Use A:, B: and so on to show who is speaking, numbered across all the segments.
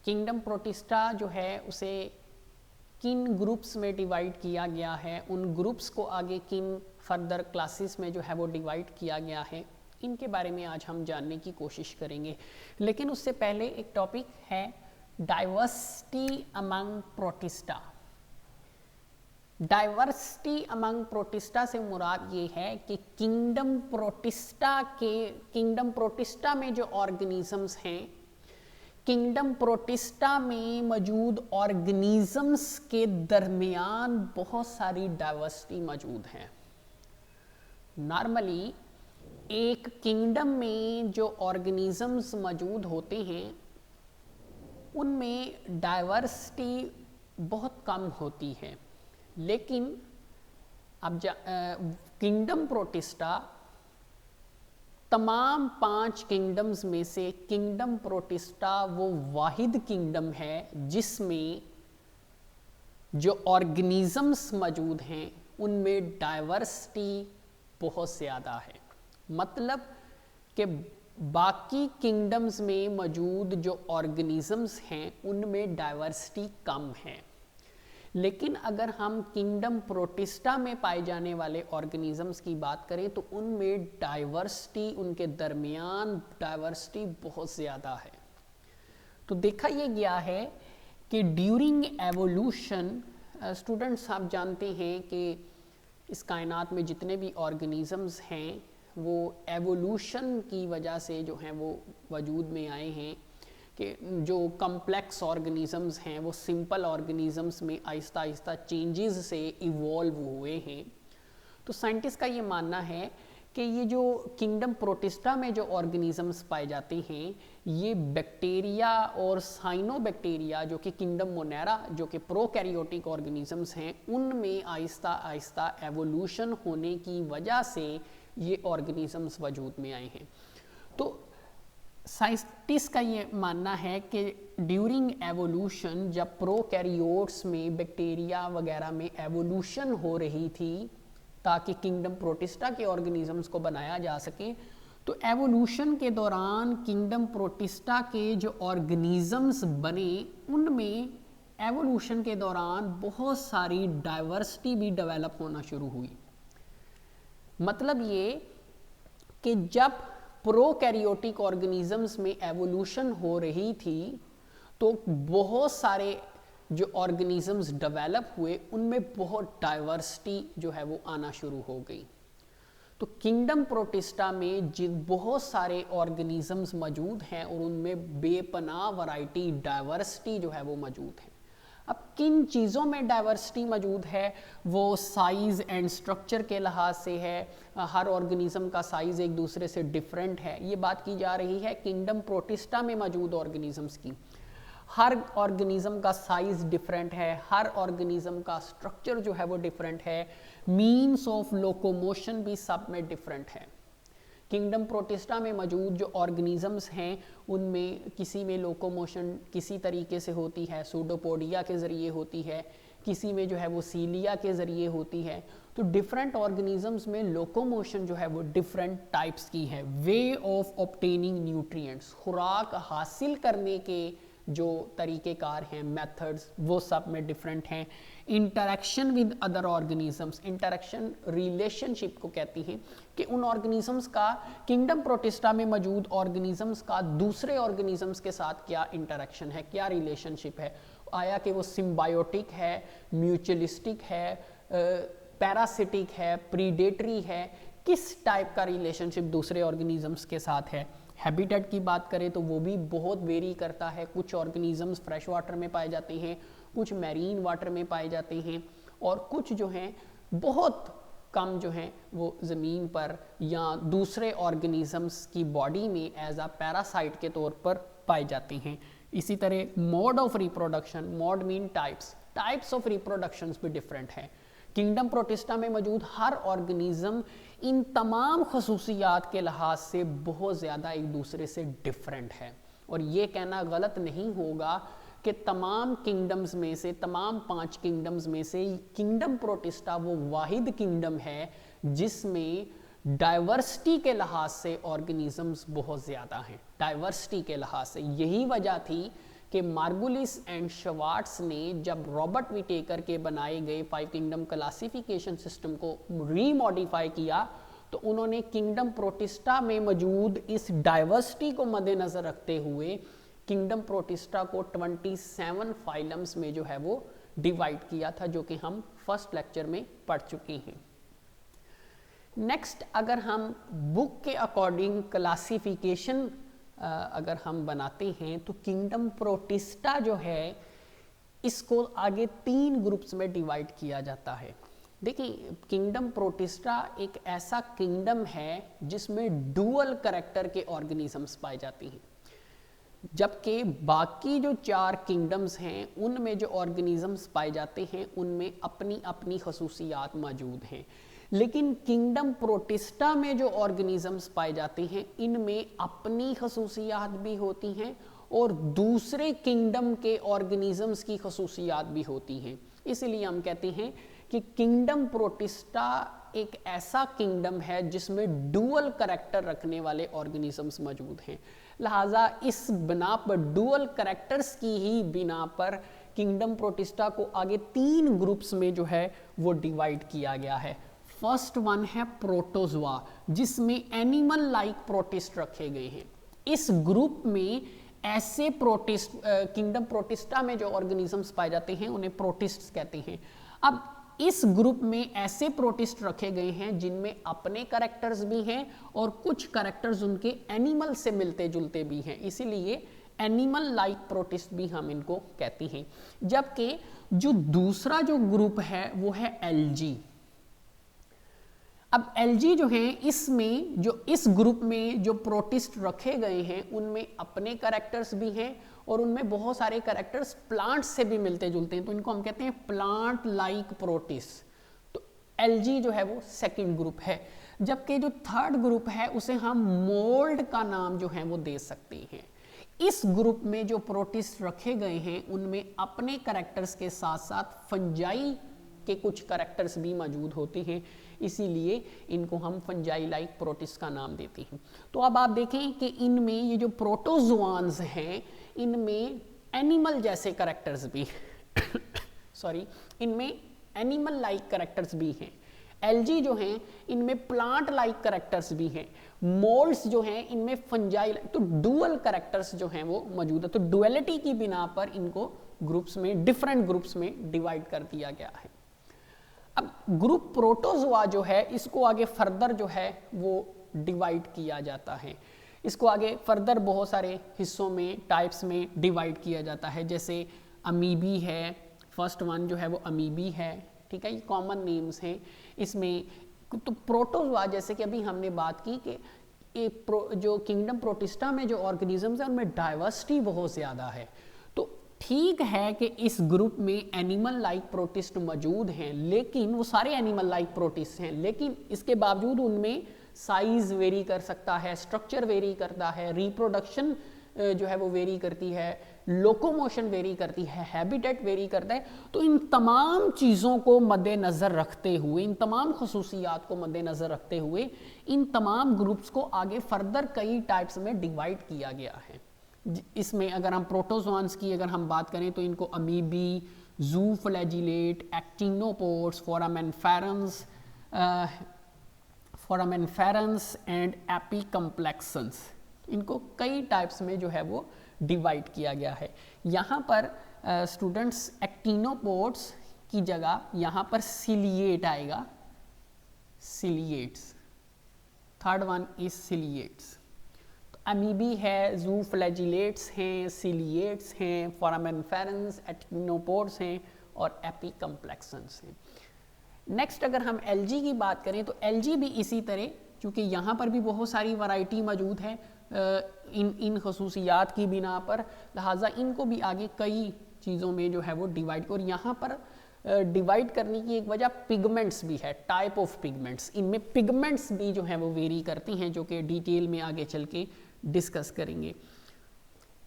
A: Kingdom protista जो है उसे किन ग्रुप्स में डिवाइड किया गया है, उन ग्रुप्स को आगे किन फर्दर क्लासेस में जो है वो डिवाइड किया गया है, इनके बारे में आज हम जानने की कोशिश करेंगे। लेकिन उससे पहले एक टॉपिक है diversity among protista. Diversity among protista से मुराद ये है कि किंगडम प्रोटिस्टा में जो ऑर्गेनिजम्स हैं, किंगडम प्रोटिस्टा में मौजूद ऑर्गेनिजम्स के दरमियान बहुत सारी डाइवर्सिटी मौजूद है। नॉर्मली एक किंगडम में जो ऑर्गेनिजम्स मौजूद होते हैं उनमें डाइवर्सिटी बहुत कम होती है, लेकिन अब किंगडम प्रोटिस्टा तमाम 5 किंगडम्स में से किंगडम प्रोटिस्टा वो वाहिद किंगडम है जिसमें जो ऑर्गेनिजम्स मौजूद हैं उनमें डाइवर्सिटी बहुत ज़्यादा है। मतलब कि बाकी किंगडम्स में मौजूद जो ऑर्गेनिजम्स हैं उनमें डाइवर्सिटी कम है, लेकिन अगर हम किंगडम प्रोटिस्टा में पाए जाने वाले ऑर्गेनिजम्स की बात करें तो उनमें डाइवर्सिटी, उनके दरमियान डाइवर्सिटी बहुत ज़्यादा है। तो देखा ये गया है कि ड्यूरिंग एवोल्यूशन, स्टूडेंट्स आप जानते हैं कि इस कायनात में जितने भी ऑर्गेनिजम्स हैं वो एवोल्यूशन की वजह से जो हैं वो वजूद में आए हैं, कि जो कम्प्लेक्स ऑर्गेनिजम्स हैं वो सिंपल ऑर्गेनिजम्स में आहिस्ता आहिस्ता चेंजेस से इवॉल्व हुए हैं। तो साइंटिस्ट का ये मानना है कि ये जो किंगडम प्रोटिस्टा में जो ऑर्गेनिजम्स पाए जाते हैं ये बैक्टीरिया और साइनोबैक्टीरिया जो कि किंगडम मोनेरा जो कि प्रोकैरियोटिक ऑर्गेनिजम्स हैं उनमें आहिस्ता आहिस्ता एवोल्यूशन होने की वजह से ये ऑर्गेनिजम्स वजूद में आए हैं। तो साइंटिस्ट का ये मानना है कि ड्यूरिंग एवोल्यूशन जब प्रोकैरियोट्स में बैक्टीरिया वगैरह में एवोल्यूशन हो रही थी ताकि किंगडम प्रोटिस्टा के ऑर्गेनिजम्स को बनाया जा सके, तो एवोल्यूशन के दौरान किंगडम प्रोटिस्टा के जो ऑर्गेनिजम्स बने उनमें एवोल्यूशन के दौरान बहुत सारी डाइवर्सिटी भी डेवलप होना शुरू हुई। मतलब ये कि जब प्रोकैरियोटिक ऑर्गेनिजम्स में एवोल्यूशन हो रही थी तो बहुत सारे जो ऑर्गेनिजम्स डेवलप हुए उनमें बहुत डाइवर्सिटी जो है वो आना शुरू हो गई। तो किंगडम प्रोटिस्टा में जिन बहुत सारे ऑर्गेनिजम्स मौजूद हैं और उनमें बेपनाह वैरायटी डाइवर्सिटी जो है वो मौजूद है। अब किन चीज़ों में डाइवर्सिटी मौजूद है वो साइज़ एंड स्ट्रक्चर के लिहाज से है, हर ऑर्गेनिज्म का साइज़ एक दूसरे से डिफरेंट है। ये बात की जा रही है किंगडम प्रोटिस्टा में मौजूद ऑर्गेनिजम्स की। हर ऑर्गेनिज्म का साइज़ डिफरेंट है, हर ऑर्गेनिज्म का स्ट्रक्चर जो है वो डिफरेंट है, मीन्स ऑफ लोकोमोशन भी सब में डिफरेंट है। किंगडम प्रोटिस्टा में मौजूद जो ऑर्गेनिजम्स हैं उनमें किसी में लोकोमोशन किसी तरीके से होती है, सूडोपोडिया के ज़रिए होती है, किसी में जो है वो सीलिया के ज़रिए होती है। तो डिफरेंट ऑर्गेनिजम्स में लोकोमोशन जो है वो डिफरेंट टाइप्स की है। वे ऑफ ऑब्टेनिंग न्यूट्रिएंट्स, खुराक हासिल करने के जो तरीक़ेकार हैं, मेथड्स, वो सब में डिफरेंट हैं। Interaction with other organisms, interaction relationship को कहती हैं कि उन ऑर्गेनिजम्स का, किंगडम प्रोटिस्टा में मौजूद ऑर्गेनिजम्स का दूसरे ऑर्गेनिजम्स के साथ क्या इंटरेक्शन है, क्या रिलेशनशिप है, आया कि वो सिम्बायोटिक है, म्यूचुअलिस्टिक है, पैरासिटिक है, प्रीडेटरी है, किस टाइप का रिलेशनशिप दूसरे ऑर्गेनिजम्स के साथ है। हैबिटेट की बात करें तो वो भी बहुत वेरी करता है। कुछ ऑर्गेनिजम्स फ्रेश वाटर में पाए जाते हैं, कुछ मैरीन वाटर में पाए जाते हैं, और कुछ जो हैं बहुत कम जो हैं वो ज़मीन पर या दूसरे ऑर्गेनिजम्स की बॉडी में एज अ पैरासाइट के तौर पर पाए जाते हैं। इसी तरह mode of reproduction, mode mean types of reproductions भी डिफरेंट है। किंगडम प्रोटिस्टा में मौजूद हर ऑर्गेनिज्म इन तमाम खसूसियात के लिहाज से बहुत ज़्यादा एक दूसरे से डिफरेंट है, और ये कहना गलत नहीं होगा कि तमाम किंगडम्स में से, तमाम 5 किंगडम्स में से किंगडम प्रोटिस्टा वो वाहिद किंगडम है जिसमें डाइवर्सिटी के लिहाज से ऑर्गेनिजम्स बहुत ज़्यादा हैं। डाइवर्सिटी के लिहाज से यही वजह थी कि मार्गुलिस एंड श्वार्ट्ज ने जब रॉबर्ट विटेकर के बनाए गए 5 किंगडम क्लासिफिकेशन सिस्टम को रीमॉडिफाई किया तो उन्होंने किंगडम प्रोटिस्टा में मौजूद इस डाइवर्सिटी को मद्देनजर रखते हुए किंगडम प्रोटिस्टा को 27 फाइलम्स में जो है वो डिवाइड किया था, जो कि हम फर्स्ट लेक्चर में पढ़ चुके हैं। नेक्स्ट, अगर हम बुक के अकॉर्डिंग क्लासिफिकेशन अगर हम बनाते हैं तो किंगडम प्रोटिस्टा जो है इसको आगे 3 ग्रुप्स में डिवाइड किया जाता है। देखिए, किंगडम प्रोटिस्टा एक ऐसा किंगडम है जिसमें डुअल कैरेक्टर के ऑर्गेनिजम्स पाए जाते हैं, जबकि बाकी जो 4 किंगडम्स हैं उनमें जो ऑर्गेनिजम्स पाए जाते हैं उनमें अपनी अपनी खसूसियात मौजूद हैं। लेकिन किंगडम प्रोटिस्टा में जो ऑर्गेनिजम्स पाए जाते हैं इनमें अपनी खसूसियात भी होती हैं और दूसरे किंगडम के ऑर्गेनिजम्स की खसूसियात भी होती हैं। इसलिए हम कहते हैं कि किंगडम प्रोटिस्टा एक ऐसा किंगडम है जिसमें डुअल कैरेक्टर रखने वाले ऑर्गेनिजम्स मौजूद हैं। लिहाजा इस बिना पर, डुअल कैरेक्टर्स की ही बिना पर किंगडम प्रोटिस्टा को आगे 3 ग्रुप्स में जो है वो डिवाइड किया गया है। फर्स्ट वन है प्रोटोजोआ, जिसमें एनिमल लाइक प्रोटिस्ट रखे गए हैं। इस ग्रुप में ऐसे प्रोटिस्ट, किंगडम प्रोटिस्टा में जो ऑर्गेनिजम्स पाए जाते हैं उन्हें प्रोटिस्ट्स कहते हैं। अब इस ग्रुप में ऐसे प्रोटिस्ट रखे गए हैं जिनमें अपने कैरेक्टर्स भी हैं और कुछ कैरेक्टर्स उनके एनिमल से मिलते जुलते भी हैं, इसीलिए एनिमल लाइक प्रोटिस्ट भी हम इनको कहते हैं। जबकि जो दूसरा जो ग्रुप है वो है एलजी। अब एलजी जो है, इसमें जो इस ग्रुप में जो प्रोटिस्ट रखे गए हैं उनमें अपने कैरेक्टर्स भी हैं और उनमें बहुत सारे कैरेक्टर्स प्लांट से भी मिलते जुलते हैं, तो इनको हम कहते हैं प्लांट लाइक प्रोटिस्ट। तो एलजी जो है वो सेकंड ग्रुप है। जबकि जो थर्ड ग्रुप है उसे हम मोल्ड का नाम जो है वो दे सकते हैं। इस ग्रुप में जो प्रोटिस्ट रखे गए हैं उनमें अपने कैरेक्टर्स के साथ साथ फंजाई के कुछ कैरेक्टर्स भी मौजूद होते हैं, इसीलिए इनको हम फंजाई लाइक प्रोटिस्ट का नाम देते हैं। तो अब आप देखें कि इनमें ये जो प्रोटोजोआन्स हैं इनमें एनिमल जैसे कैरेक्टर्स भी सॉरी इनमें एनिमल लाइक कैरेक्टर्स भी हैं। एलजी जो हैं इनमें प्लांट लाइक कैरेक्टर्स भी हैं। मोल्ड्स जो हैं इनमें फंजाई, तो डुअल कैरेक्टर्स जो हैं वो मौजूद है। तो डुअलिटी की बिना पर इनको ग्रुप्स में, डिफरेंट ग्रुप्स में डिवाइड कर दिया गया है। अब ग्रुप प्रोटोजोआ जो है इसको आगे फर्दर जो है वो डिवाइड किया जाता है। इसको आगे फर्दर बहुत सारे हिस्सों में, टाइप्स में डिवाइड किया जाता है। जैसे अमीबी है, फर्स्ट वन जो है वो अमीबी है, ठीक है, ये कॉमन नेम्स हैं इसमें। तो प्रोटोजोआ, जैसे कि अभी हमने बात की कि जो किंगडम प्रोटिस्टा में जो ऑर्गेनिजम्स हैं उनमें डाइवर्सिटी बहुत ज़्यादा है। तो ठीक है कि इस ग्रुप में एनिमल लाइक प्रोटिस्ट मौजूद हैं, लेकिन वो सारे एनिमल लाइक प्रोटिस्ट हैं, लेकिन इसके बावजूद उनमें साइज वेरी कर सकता है, स्ट्रक्चर वेरी करता है, रिप्रोडक्शन जो है वो वेरी करती है, लोकोमोशन वेरी करती है, हैबिटेट वेरी करता है। तो इन तमाम चीज़ों को मद्देनज़र रखते हुए, इन तमाम खसूसियात को मद्देनज़र रखते हुए इन तमाम ग्रुप्स को आगे फर्दर कई टाइप्स में डिवाइड किया गया है। इसमें अगर हम प्रोटोजोआन्स की अगर हम बात करें तो इनको अमीबी, ज़ूफ्लैजिलेट, एक्टिनोपोड्स, फोरामेनफेरन्स एंड एपिकम्प्लेक्सन्स, इनको कई टाइप्स में जो है वो डिवाइड किया गया है। यहाँ पर स्टूडेंट्स एक्टिनोपोड्स की जगह यहाँ पर सिलिएट आएगा, सिलिएट्स, थर्ड वन इज सिलिएट्स। अमीबी है, ज़ूफ्लैजिलेट्स हैं, सिलिएट्स हैं, फोरामेनफेरन्स, एक्टिनोपोड्स हैं और एपिकम्प्लेक्सन्स हैं। नेक्स्ट अगर हम एलजी की बात करें तो एलजी भी इसी तरह, क्योंकि यहाँ पर भी बहुत सारी वैरायटी मौजूद है इन खसूसियात की बिना पर, लिहाजा इनको भी आगे कई चीज़ों में जो है वो डिवाइड, और यहाँ पर डिवाइड करने की एक वजह पिगमेंट्स भी है, टाइप ऑफ पिगमेंट्स। इनमें पिगमेंट्स भी जो है वो वेरी करती हैं, जो कि डिटेल में आगे चल के डिस्कस करेंगे।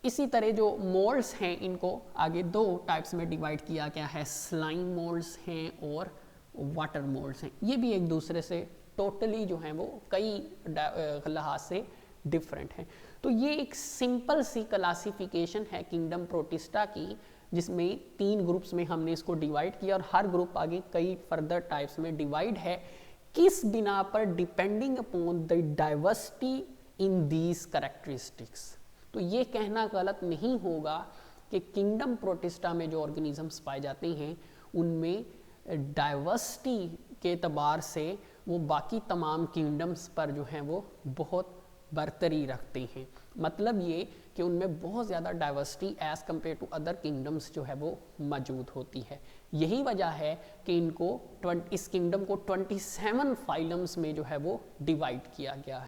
A: इसी तरह जो मोल्ड्स हैं इनको आगे 2 टाइप्स में डिवाइड किया गया है, स्लाइम मोल्ड्स हैं और वाटर मोल्ड्स हैं। ये भी एक दूसरे से टोटली जो हैं वो कई लिहाज से डिफरेंट हैं। तो ये एक सिंपल सी क्लासिफिकेशन है किंगडम प्रोटिस्टा की, जिसमें 3 ग्रुप्स में हमने इसको डिवाइड किया और हर ग्रुप आगे कई फर्दर टाइप्स में डिवाइड है, किस बिना पर, depending upon the diversity in these characteristics. तो ये कहना गलत नहीं होगा कि किंगडम प्रोटिस्टा में जो ऑर्गेनिजम्स पाए जाते हैं उनमें डाइवर्सिटी के एतबार से वो बाकी तमाम किंगडम्स पर जो हैं वो बहुत बरतरी रखते हैं। मतलब ये कि उनमें बहुत ज़्यादा diversity as compare to other kingdoms जो है वो मौजूद होती है। यही वजह है कि इनको इस किंगडम को 27 फाइलम्स में जो है वो डिवाइड किया गया है।